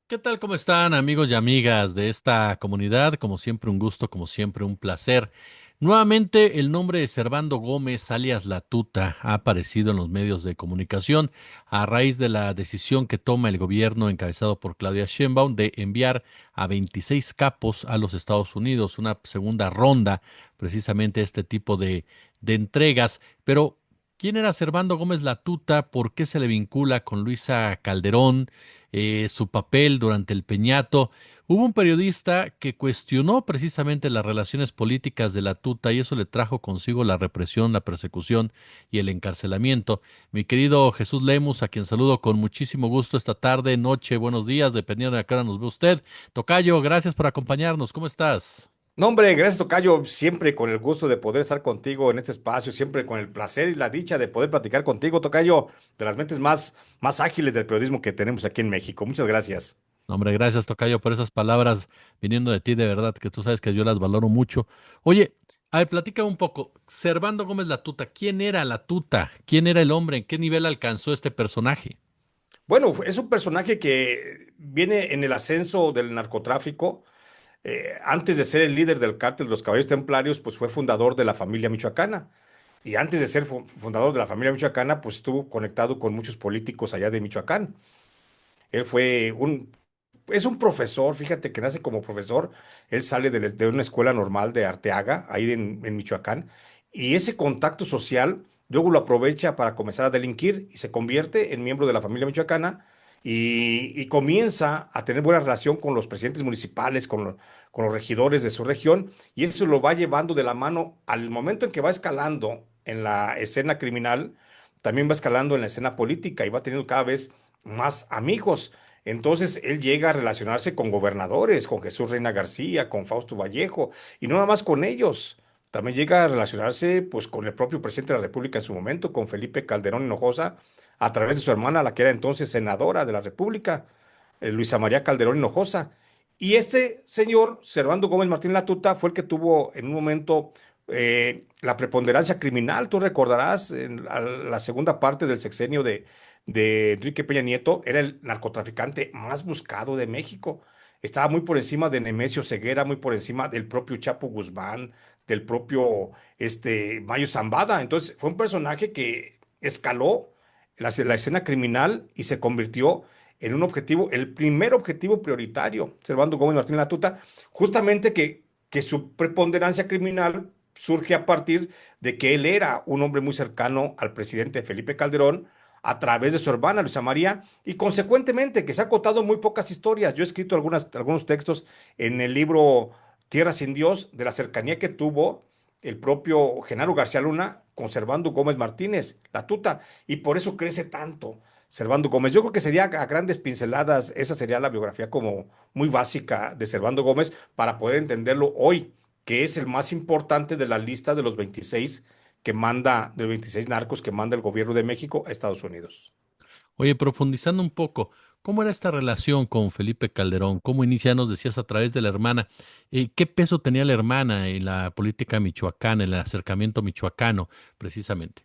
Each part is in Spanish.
¿Qué tal? ¿Cómo están amigos y amigas de esta comunidad? Como siempre un gusto, como siempre un placer. Nuevamente el nombre de Servando Gómez, alias La Tuta, ha aparecido en los medios de comunicación a raíz de la decisión que toma el gobierno encabezado por Claudia Sheinbaum de enviar a 26 capos a los Estados Unidos, una segunda ronda, precisamente este tipo de entregas. Pero, ¿quién era Servando Gómez La Tuta? ¿Por qué se le vincula con Luisa Calderón? Su papel durante el Peñato. Hubo un periodista que cuestionó precisamente las relaciones políticas de la tuta y eso le trajo consigo la represión, la persecución y el encarcelamiento. Mi querido Jesús Lemus, a quien saludo con muchísimo gusto esta tarde, noche, buenos días, dependiendo de a qué hora nos ve usted. Tocayo, gracias por acompañarnos. ¿Cómo estás? No, hombre, gracias, Tocayo. Siempre con el gusto de poder estar contigo en este espacio, siempre con el placer y la dicha de poder platicar contigo, Tocayo, de las mentes más ágiles del periodismo que tenemos aquí en México. Muchas gracias. No, hombre, gracias, Tocayo, por esas palabras viniendo de ti, de verdad, que tú sabes que yo las valoro mucho. Oye, a ver, platica un poco. Servando Gómez la Tuta, ¿quién era la Tuta? ¿Quién era el hombre? ¿En qué nivel alcanzó este personaje? Bueno, es un personaje que viene en el ascenso del narcotráfico. Antes de ser el líder del cártel de los Caballeros Templarios, pues fue fundador de la familia michoacana. Y antes de ser fundador de la familia michoacana, pues estuvo conectado con muchos políticos allá de Michoacán. Él es un profesor, fíjate que nace como profesor. Él sale de una escuela normal de Arteaga, ahí en Michoacán, y ese contacto social luego lo aprovecha para comenzar a delinquir y se convierte en miembro de la familia michoacana y comienza a tener buena relación con los presidentes municipales, con los regidores de su región, y eso lo va llevando de la mano al momento en que va escalando en la escena criminal, también va escalando en la escena política y va teniendo cada vez más amigos. Entonces él llega a relacionarse con gobernadores, con Jesús Reina García, con Fausto Vallejo, y no nada más con ellos. También llega a relacionarse pues con el propio presidente de la República en su momento, con Felipe Calderón Hinojosa, a través de su hermana, la que era entonces senadora de la República, Luisa María Calderón Hinojosa. Y este señor, Servando Gómez Martín Latuta, fue el que tuvo en un momento la preponderancia criminal. Tú recordarás, en la segunda parte del sexenio de Enrique Peña Nieto, era el narcotraficante más buscado de México. Estaba muy por encima de Nemesio Ceguera, muy por encima del propio Chapo Guzmán, del propio Mayo Zambada. Entonces, fue un personaje que escaló la escena criminal y se convirtió en un objetivo, el primer objetivo prioritario, Servando Gómez Martín Latuta, justamente que su preponderancia criminal surge a partir de que él era un hombre muy cercano al presidente Felipe Calderón a través de su hermana Luisa María y consecuentemente que se ha contado muy pocas historias. Yo he escrito algunos textos en el libro Tierra sin Dios de la cercanía que tuvo el propio Genaro García Luna con Servando Gómez Martínez, la tuta, y por eso crece tanto Servando Gómez. Yo creo que sería a grandes pinceladas, esa sería la biografía como muy básica de Servando Gómez para poder entenderlo hoy, que es el más importante de la lista de los 26 de 26 narcos que manda el gobierno de México a Estados Unidos. Oye, profundizando un poco, ¿cómo era esta relación con Felipe Calderón? ¿Cómo inicia, nos decías, a través de la hermana? ¿Qué peso tenía la hermana en la política michoacana, en el acercamiento michoacano, precisamente?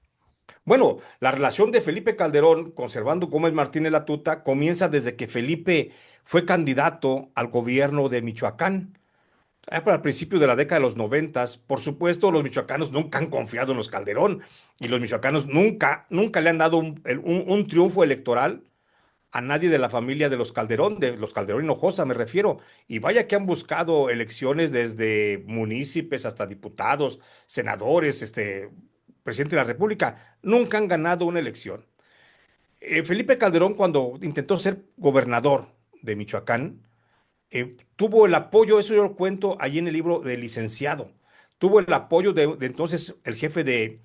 Bueno, la relación de Felipe Calderón con Servando Gómez Martínez Latuta comienza desde que Felipe fue candidato al gobierno de Michoacán. Para el principio de la década de los noventas, por supuesto, los michoacanos nunca han confiado en los Calderón y los michoacanos nunca le han dado un triunfo electoral a nadie de la familia de los Calderón Hinojosa me refiero. Y vaya que han buscado elecciones desde municipios hasta diputados, senadores, presidente de la República. Nunca han ganado una elección. Felipe Calderón, cuando intentó ser gobernador de Michoacán, tuvo el apoyo, eso yo lo cuento ahí en el libro del licenciado, tuvo el apoyo de entonces el jefe de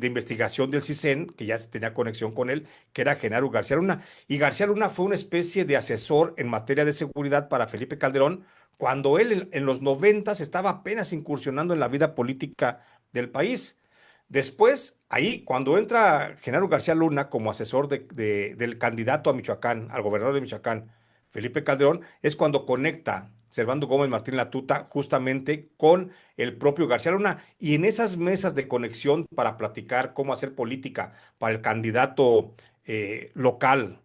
investigación del CISEN, que ya tenía conexión con él, que era Genaro García Luna. Y García Luna fue una especie de asesor en materia de seguridad para Felipe Calderón, cuando él en los noventas estaba apenas incursionando en la vida política del país. Después, ahí, cuando entra Genaro García Luna como asesor del candidato a Michoacán, al gobernador de Michoacán, Felipe Calderón, es cuando conecta Servando Gómez Martín Latuta justamente con el propio García Luna. Y en esas mesas de conexión para platicar cómo hacer política para el candidato local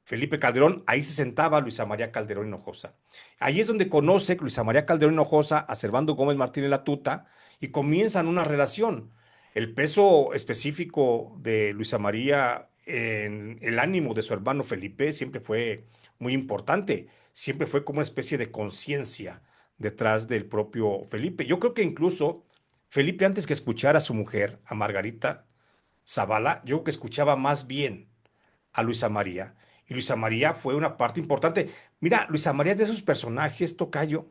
Felipe Calderón, ahí se sentaba Luisa María Calderón Hinojosa. Ahí es donde conoce Luisa María Calderón Hinojosa a Servando Gómez Martínez Latuta y comienzan una relación. El peso específico de Luisa María en el ánimo de su hermano Felipe siempre fue muy importante, siempre fue como una especie de conciencia detrás del propio Felipe. Yo creo que incluso Felipe, antes que escuchar a su mujer, a Margarita Zavala, yo creo que escuchaba más bien a Luisa María. Y Luisa María fue una parte importante. Mira, Luisa María es de esos personajes, tocayo,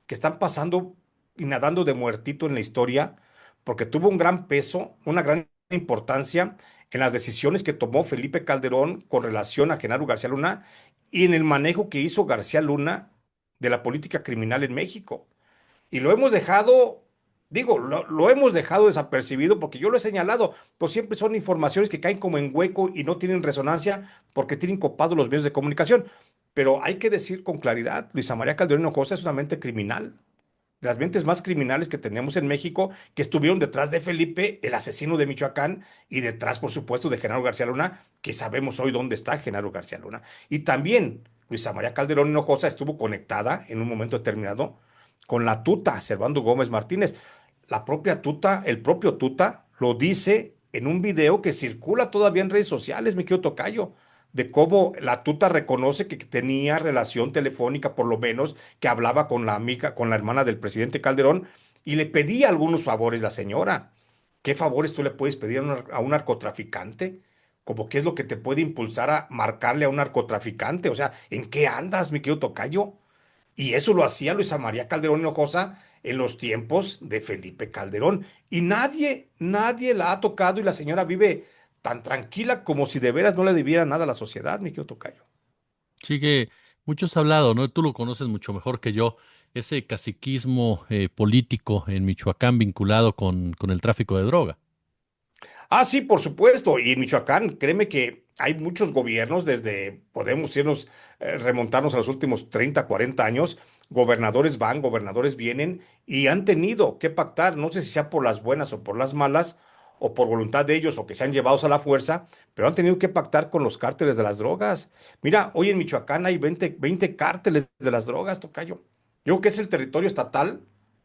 que están pasando y nadando de muertito en la historia, porque tuvo un gran peso, una gran importancia en las decisiones que tomó Felipe Calderón con relación a Genaro García Luna y en el manejo que hizo García Luna de la política criminal en México. Y lo hemos dejado, digo, lo hemos dejado desapercibido porque yo lo he señalado, pues siempre son informaciones que caen como en hueco y no tienen resonancia porque tienen copados los medios de comunicación. Pero hay que decir con claridad, Luisa María Calderón Hinojosa es una mente criminal, de las mentes más criminales que tenemos en México, que estuvieron detrás de Felipe, el asesino de Michoacán, y detrás, por supuesto, de Genaro García Luna, que sabemos hoy dónde está Genaro García Luna. Y también Luisa María Calderón Hinojosa estuvo conectada en un momento determinado con la tuta, Servando Gómez Martínez. La propia tuta, el propio tuta, lo dice en un video que circula todavía en redes sociales, mi querido Tocayo, de cómo la tuta reconoce que tenía relación telefónica, por lo menos, que hablaba con la amiga, con la hermana del presidente Calderón, y le pedía algunos favores la señora. ¿Qué favores tú le puedes pedir a un narcotraficante? Como qué es lo que te puede impulsar a marcarle a un narcotraficante. O sea, ¿en qué andas, mi querido Tocayo? Y eso lo hacía Luisa María Calderón Hinojosa en los tiempos de Felipe Calderón. Y nadie la ha tocado y la señora vive tan tranquila como si de veras no le debiera nada a la sociedad, mi querido Tocayo. Sí que muchos han hablado, ¿no? Tú lo conoces mucho mejor que yo, ese caciquismo político en Michoacán vinculado con el tráfico de droga. Ah, sí, por supuesto. Y en Michoacán, créeme que hay muchos gobiernos, desde, podemos irnos, remontarnos a los últimos 30, 40 años, gobernadores van, gobernadores vienen y han tenido que pactar, no sé si sea por las buenas o por las malas, o por voluntad de ellos, o que sean llevados a la fuerza, pero han tenido que pactar con los cárteles de las drogas. Mira, hoy en Michoacán hay 20 cárteles de las drogas, tocayo. Yo creo que es el territorio estatal,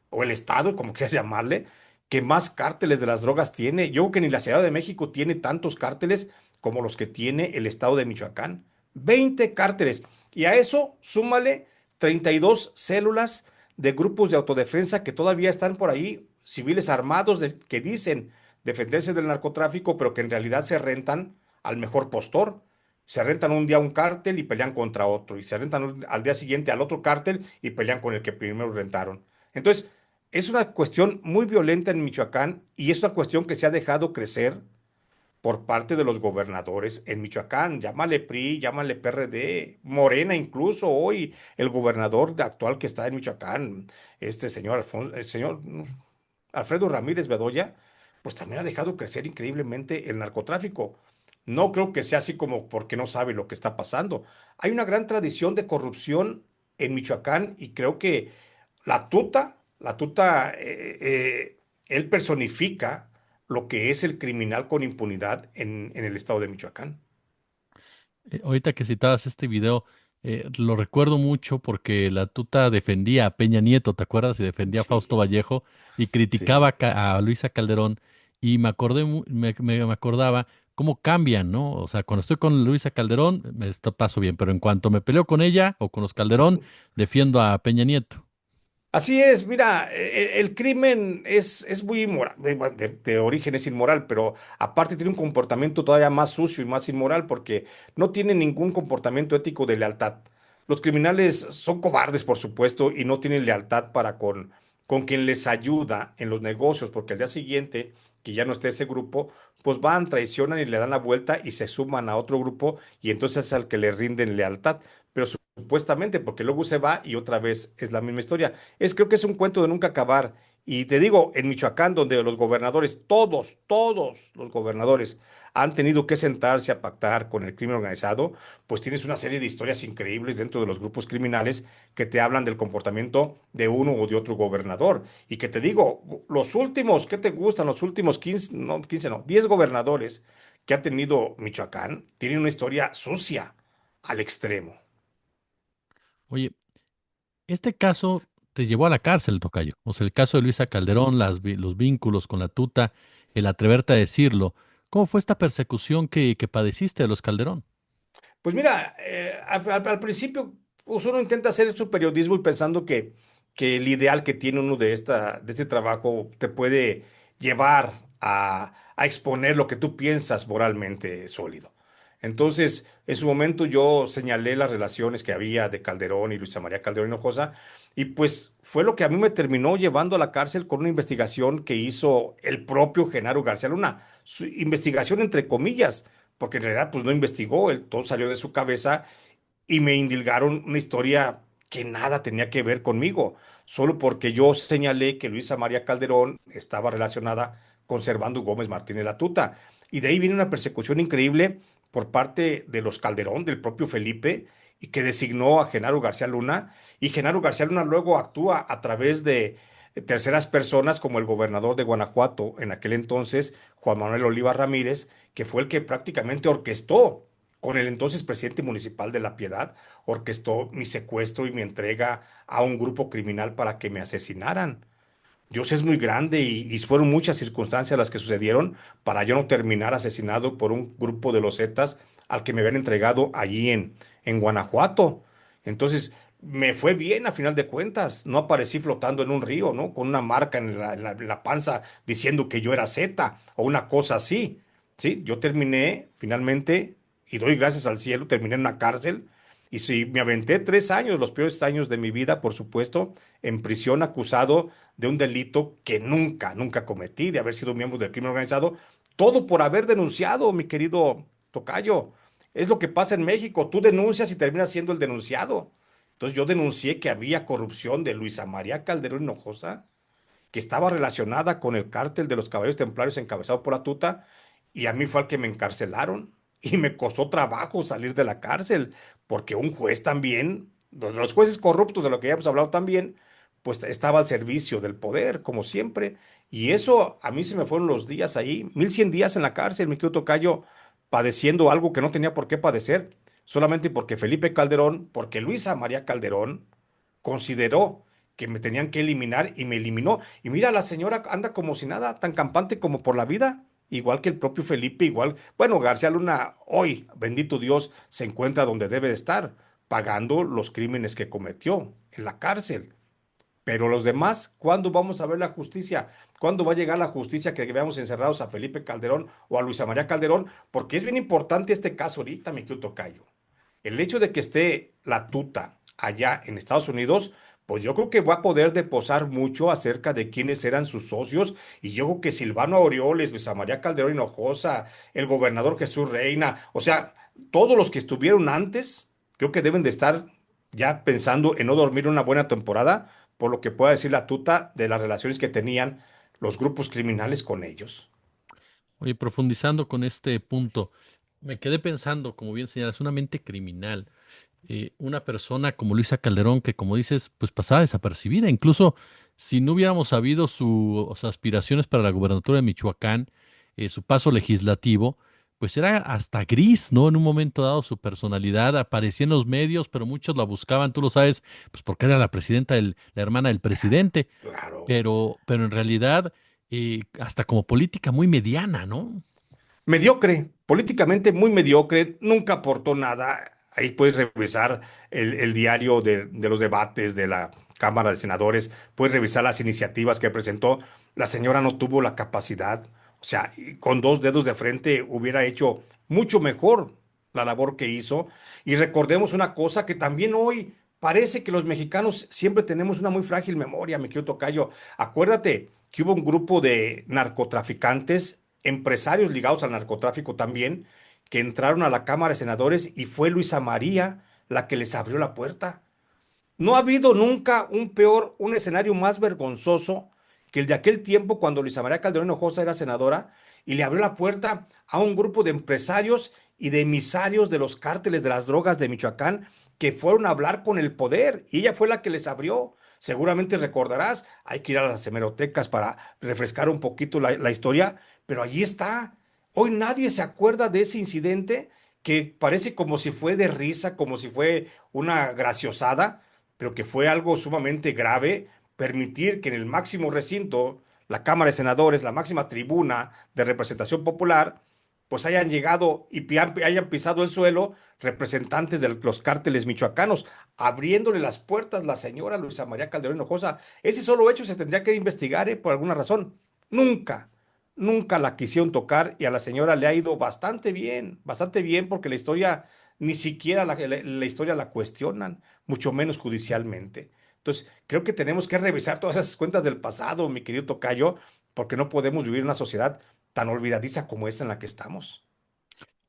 o el estado, como quieras llamarle, que más cárteles de las drogas tiene. Yo creo que ni la Ciudad de México tiene tantos cárteles como los que tiene el estado de Michoacán. 20 cárteles. Y a eso súmale 32 células de grupos de autodefensa que todavía están por ahí, civiles armados que dicen defenderse del narcotráfico, pero que en realidad se rentan al mejor postor. Se rentan un día un cártel y pelean contra otro, y se rentan al día siguiente al otro cártel y pelean con el que primero rentaron. Entonces, es una cuestión muy violenta en Michoacán y es una cuestión que se ha dejado crecer por parte de los gobernadores en Michoacán. Llámale PRI, llámale PRD, Morena incluso hoy, el gobernador actual que está en Michoacán, este señor, el señor Alfredo Ramírez Bedoya, pues también ha dejado crecer increíblemente el narcotráfico. No creo que sea así como porque no sabe lo que está pasando. Hay una gran tradición de corrupción en Michoacán y creo que la tuta, él personifica lo que es el criminal con impunidad en el estado de Michoacán. Ahorita que citabas este video, lo recuerdo mucho porque la tuta defendía a Peña Nieto, ¿te acuerdas? Y defendía a Fausto Sí, Vallejo y sí. criticaba a Luisa Calderón. Y me acordé, me acordaba cómo cambian, ¿no? O sea, cuando estoy con Luisa Calderón, paso bien, pero en cuanto me peleo con ella o con los Calderón, defiendo a Peña Nieto. Así es, mira, el crimen es muy inmoral, de origen es inmoral, pero aparte tiene un comportamiento todavía más sucio y más inmoral porque no tiene ningún comportamiento ético de lealtad. Los criminales son cobardes, por supuesto, y no tienen lealtad para con quien les ayuda en los negocios, porque al día siguiente, que ya no esté ese grupo, pues van, traicionan y le dan la vuelta y se suman a otro grupo y entonces es al que le rinden lealtad. Pero supuestamente, porque luego se va y otra vez es la misma historia. Creo que es un cuento de nunca acabar. Y te digo, en Michoacán, donde los gobernadores, todos los gobernadores han tenido que sentarse a pactar con el crimen organizado, pues tienes una serie de historias increíbles dentro de los grupos criminales que te hablan del comportamiento de uno o de otro gobernador. Y que te digo, los últimos, ¿qué te gustan? Los últimos 15 no, 10 gobernadores que ha tenido Michoacán tienen una historia sucia. al extremo. Oye, este caso te llevó a la cárcel, tocayo. O sea, el caso de Luisa Calderón, los vínculos con la tuta, el atreverte a decirlo. ¿Cómo fue esta persecución que padeciste de los Calderón? Pues mira, al principio pues uno intenta hacer su periodismo y pensando que el ideal que tiene uno de este trabajo te puede llevar a exponer lo que tú piensas moralmente sólido. Entonces, en su momento yo señalé las relaciones que había de Calderón y Luisa María Calderón Hinojosa, y pues fue lo que a mí me terminó llevando a la cárcel con una investigación que hizo el propio Genaro García Luna. Su investigación entre comillas, porque en realidad pues no investigó, todo salió de su cabeza y me indilgaron una historia que nada tenía que ver conmigo, solo porque yo señalé que Luisa María Calderón estaba relacionada con Servando Gómez Martínez Latuta. Y de ahí viene una persecución increíble por parte de los Calderón, del propio Felipe, y que designó a Genaro García Luna. Y Genaro García Luna luego actúa a través de terceras personas como el gobernador de Guanajuato, en aquel entonces, Juan Manuel Oliva Ramírez, que fue el que prácticamente orquestó con el entonces presidente municipal de La Piedad, orquestó mi secuestro y mi entrega a un grupo criminal para que me asesinaran. Dios es muy grande y fueron muchas circunstancias las que sucedieron para yo no terminar asesinado por un grupo de los Zetas al que me habían entregado allí en Guanajuato. Entonces, me fue bien a final de cuentas. No aparecí flotando en un río, ¿no? Con una marca en la panza diciendo que yo era Zeta o una cosa así. Sí, yo terminé finalmente, y doy gracias al cielo, terminé en una cárcel. Y sí, me aventé 3 años, los peores años de mi vida, por supuesto, en prisión acusado de un delito que nunca cometí, de haber sido miembro del crimen organizado, todo por haber denunciado, mi querido tocayo. Es lo que pasa en México, tú denuncias y terminas siendo el denunciado. Entonces yo denuncié que había corrupción de Luisa María Calderón Hinojosa, que estaba relacionada con el cártel de los Caballeros Templarios encabezado por Atuta, y a mí fue al que me encarcelaron y me costó trabajo salir de la cárcel, porque un juez también, los jueces corruptos de lo que ya hemos hablado también, pues estaba al servicio del poder, como siempre, y eso a mí se me fueron los días ahí, 1100 días en la cárcel, mi querido tocayo, padeciendo algo que no tenía por qué padecer, solamente porque Felipe Calderón, porque Luisa María Calderón consideró que me tenían que eliminar y me eliminó. Y mira, la señora anda como si nada, tan campante como por la vida, igual que el propio Felipe, igual. Bueno, García Luna hoy, bendito Dios, se encuentra donde debe de estar, pagando los crímenes que cometió en la cárcel. Pero los demás, ¿cuándo vamos a ver la justicia? ¿Cuándo va a llegar la justicia que veamos encerrados a Felipe Calderón o a Luisa María Calderón? Porque es bien importante este caso ahorita, mi querido tocayo. El hecho de que esté la tuta allá en Estados Unidos, pues yo creo que va a poder deposar mucho acerca de quiénes eran sus socios. Y yo creo que Silvano Aureoles, Luisa María Calderón Hinojosa, el gobernador Jesús Reina, o sea, todos los que estuvieron antes, creo que deben de estar ya pensando en no dormir una buena temporada, por lo que pueda decir la tuta de las relaciones que tenían los grupos criminales con ellos. Oye, profundizando con este punto, me quedé pensando, como bien señalas, una mente criminal. Una persona como Luisa Calderón, que como dices, pues pasaba desapercibida. Incluso si no hubiéramos sabido sus aspiraciones para la gubernatura de Michoacán, su paso legislativo, pues era hasta gris, ¿no? En un momento dado su personalidad aparecía en los medios, pero muchos la buscaban, tú lo sabes, pues porque era la presidenta, la hermana del presidente, Claro. pero en realidad, hasta como política muy mediana, ¿no? Mediocre, políticamente muy mediocre, nunca aportó nada. Ahí puedes revisar el diario de los debates de la Cámara de Senadores, puedes revisar las iniciativas que presentó. La señora no tuvo la capacidad, o sea, y con dos dedos de frente hubiera hecho mucho mejor la labor que hizo. Y recordemos una cosa que también hoy parece que los mexicanos siempre tenemos una muy frágil memoria, me quiero tocayo. Acuérdate que hubo un grupo de narcotraficantes, empresarios ligados al narcotráfico también, que entraron a la Cámara de Senadores y fue Luisa María la que les abrió la puerta. No ha habido nunca un escenario más vergonzoso que el de aquel tiempo cuando Luisa María Calderón Hinojosa era senadora y le abrió la puerta a un grupo de empresarios y de emisarios de los cárteles de las drogas de Michoacán que fueron a hablar con el poder y ella fue la que les abrió. Seguramente recordarás, hay que ir a las hemerotecas para refrescar un poquito la historia, pero allí está. Hoy nadie se acuerda de ese incidente que parece como si fue de risa, como si fue una graciosada, pero que fue algo sumamente grave, permitir que en el máximo recinto, la Cámara de Senadores, la máxima tribuna de representación popular, pues hayan llegado y hayan pisado el suelo representantes de los cárteles michoacanos, abriéndole las puertas la señora Luisa María Calderón Hinojosa. Ese solo hecho se tendría que investigar, por alguna razón. Nunca, nunca la quisieron tocar y a la señora le ha ido bastante bien, porque la historia, ni siquiera la historia la cuestionan, mucho menos judicialmente. Entonces, creo que tenemos que revisar todas esas cuentas del pasado, mi querido tocayo, porque no podemos vivir en una sociedad tan olvidadiza como esta en la que estamos.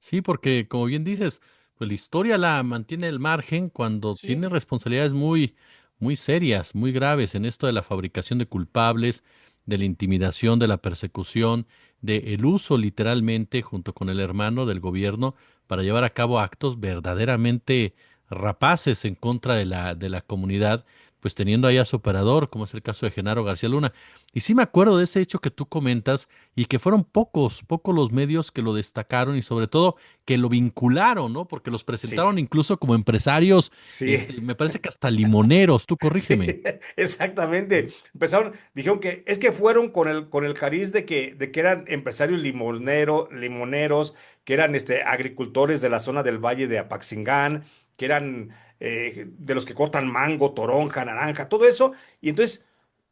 Sí, porque como bien dices, pues la historia la mantiene al margen cuando tiene Sí, responsabilidades muy, muy serias, muy graves en esto de la fabricación de culpables, de la intimidación, de la persecución, de el uso literalmente junto con el hermano del gobierno para llevar a cabo actos verdaderamente rapaces en contra de la comunidad, pues teniendo ahí a su operador, como es el caso de Genaro García Luna. Y sí me acuerdo de ese hecho que tú comentas y que fueron pocos los medios que lo destacaron y sobre todo que lo vincularon, ¿no? Porque los sí, presentaron incluso como empresarios, sí. me parece que hasta limoneros, tú Sí, corrígeme. exactamente. Empezaron, dijeron que es que fueron con el cariz de que eran empresarios limoneros, que eran agricultores de la zona del Valle de Apaxingán, que eran de los que cortan mango, toronja, naranja, todo eso. Y entonces,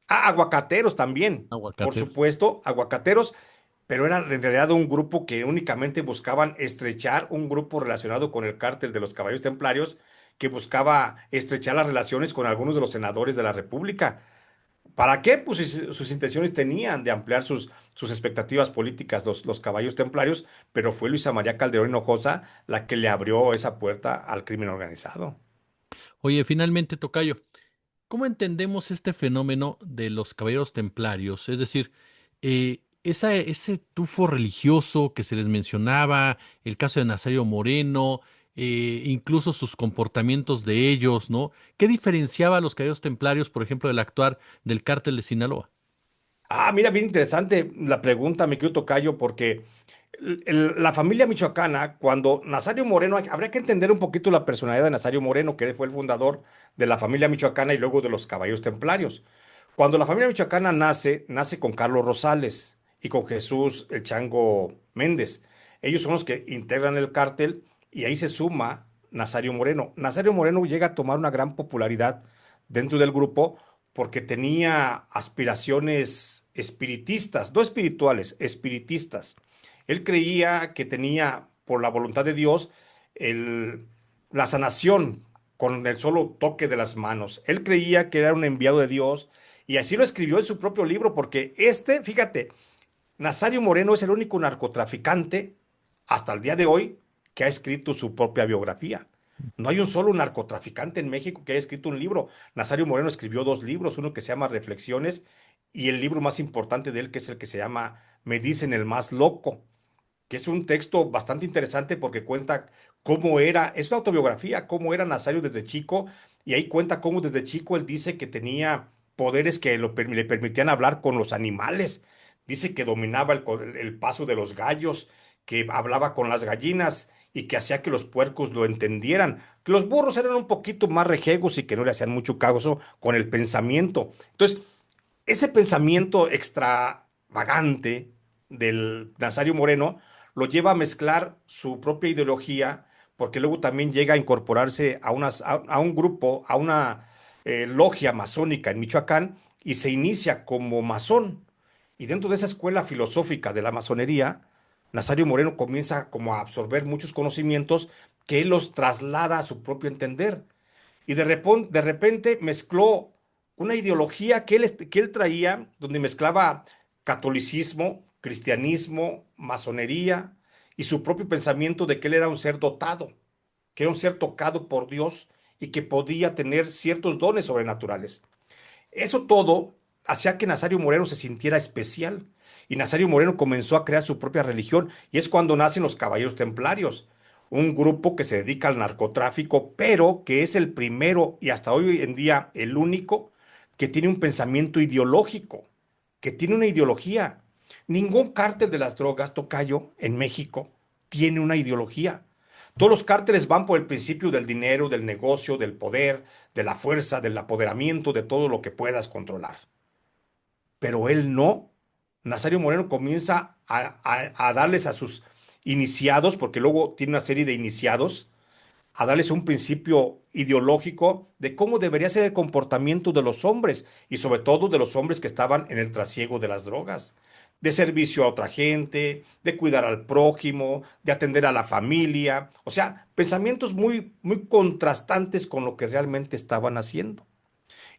aguacateros también, por Aguacateros. supuesto, aguacateros, pero eran en realidad un grupo que únicamente buscaban estrechar, un grupo relacionado con el cártel de los Caballeros Templarios, que buscaba estrechar las relaciones con algunos de los senadores de la República. ¿Para qué? Pues sus intenciones tenían de ampliar sus expectativas políticas, los Caballeros Templarios, pero fue Luisa María Calderón Hinojosa la que le abrió esa puerta al crimen organizado. Oye, finalmente, Tocayo, ¿cómo entendemos este fenómeno de los caballeros templarios? Es decir, ese tufo religioso que se les mencionaba, el caso de Nazario Moreno, incluso sus comportamientos de ellos, ¿no? ¿Qué diferenciaba a los caballeros templarios, por ejemplo, del actuar del cártel de Sinaloa? Mira, bien interesante la pregunta, mi querido Tocayo, porque la familia michoacana, cuando Nazario Moreno, habría que entender un poquito la personalidad de Nazario Moreno, que fue el fundador de la familia michoacana y luego de los Caballeros Templarios. Cuando la familia michoacana nace con Carlos Rosales y con Jesús el Chango Méndez. Ellos son los que integran el cártel y ahí se suma Nazario Moreno. Nazario Moreno llega a tomar una gran popularidad dentro del grupo porque tenía aspiraciones espiritistas, no espirituales, espiritistas. Él creía que tenía, por la voluntad de Dios, el- la sanación con el solo toque de las manos. Él creía que era un enviado de Dios y así lo escribió en su propio libro, porque fíjate, Nazario Moreno es el único narcotraficante hasta el día de hoy que ha escrito su propia biografía. No hay un solo narcotraficante en México que haya escrito un libro. Nazario Moreno escribió dos libros, uno que se llama Reflexiones y el libro más importante de él, que es el que se llama Me dicen el más loco, que es un texto bastante interesante porque cuenta cómo era, es una autobiografía, cómo era Nazario desde chico, y ahí cuenta cómo desde chico él dice que tenía poderes que le permitían hablar con los animales. Dice que dominaba el paso de los gallos, que hablaba con las gallinas y que hacía que los puercos lo entendieran. Que los burros eran un poquito más rejegos y que no le hacían mucho caso con el pensamiento. Entonces, ese pensamiento extravagante del Nazario Moreno lo lleva a mezclar su propia ideología, porque luego también llega a incorporarse a un grupo, a una logia masónica en Michoacán, y se inicia como masón. Y dentro de esa escuela filosófica de la masonería, Nazario Moreno comienza como a absorber muchos conocimientos que él los traslada a su propio entender. Y de repente mezcló una ideología que él traía, donde mezclaba catolicismo, cristianismo, masonería y su propio pensamiento de que él era un ser dotado, que era un ser tocado por Dios y que podía tener ciertos dones sobrenaturales. Eso todo hacía que Nazario Moreno se sintiera especial. Y Nazario Moreno comenzó a crear su propia religión. Y es cuando nacen los Caballeros Templarios, un grupo que se dedica al narcotráfico, pero que es el primero y hasta hoy en día el único que tiene un pensamiento ideológico, que tiene una ideología. Ningún cártel de las drogas, tocayo, en México, tiene una ideología. Todos los cárteles van por el principio del dinero, del negocio, del poder, de la fuerza, del apoderamiento, de todo lo que puedas controlar. Pero él no. Nazario Moreno comienza a darles a sus iniciados, porque luego tiene una serie de iniciados, a darles un principio ideológico de cómo debería ser el comportamiento de los hombres y sobre todo de los hombres que estaban en el trasiego de las drogas, de servicio a otra gente, de cuidar al prójimo, de atender a la familia, o sea, pensamientos muy, muy contrastantes con lo que realmente estaban haciendo.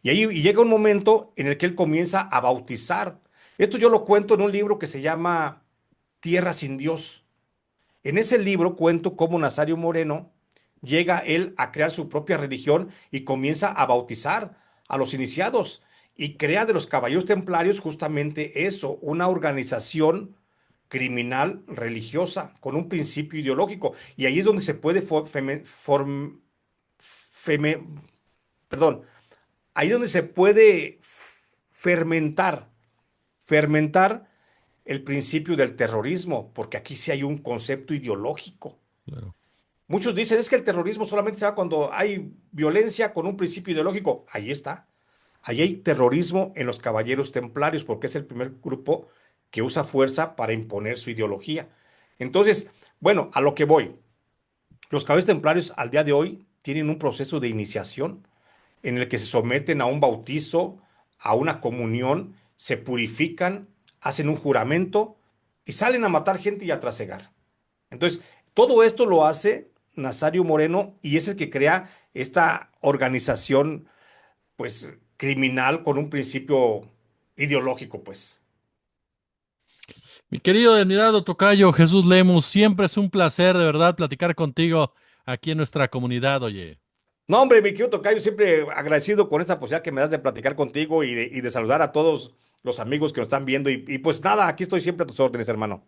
Y ahí y llega un momento en el que él comienza a bautizar. Esto yo lo cuento en un libro que se llama Tierra sin Dios. En ese libro cuento cómo Nazario Moreno llega él a crear su propia religión y comienza a bautizar a los iniciados y crea de los caballeros templarios justamente eso, una organización criminal religiosa con un principio ideológico. Y ahí es donde se puede feme- perdón, ahí es donde se puede fermentar el principio del terrorismo, porque aquí sí hay un concepto ideológico. Claro. Muchos dicen es que el terrorismo solamente se da cuando hay violencia con un principio ideológico. Ahí está. Ahí hay terrorismo en los caballeros templarios, porque es el primer grupo que usa fuerza para imponer su ideología. Entonces, bueno, a lo que voy. Los caballeros templarios al día de hoy tienen un proceso de iniciación en el que se someten a un bautizo, a una comunión, se purifican, hacen un juramento y salen a matar gente y a trasegar. Entonces, todo esto lo hace Nazario Moreno y es el que crea esta organización, pues, criminal con un principio ideológico, pues. Mi querido admirado tocayo Jesús Lemus, siempre es un placer de verdad platicar contigo aquí en nuestra comunidad, oye. No, hombre, mi querido Tocayo, siempre agradecido con esta posibilidad que me das de platicar contigo y de saludar a todos los amigos que nos están viendo. Y pues nada, aquí estoy siempre a tus órdenes, hermano.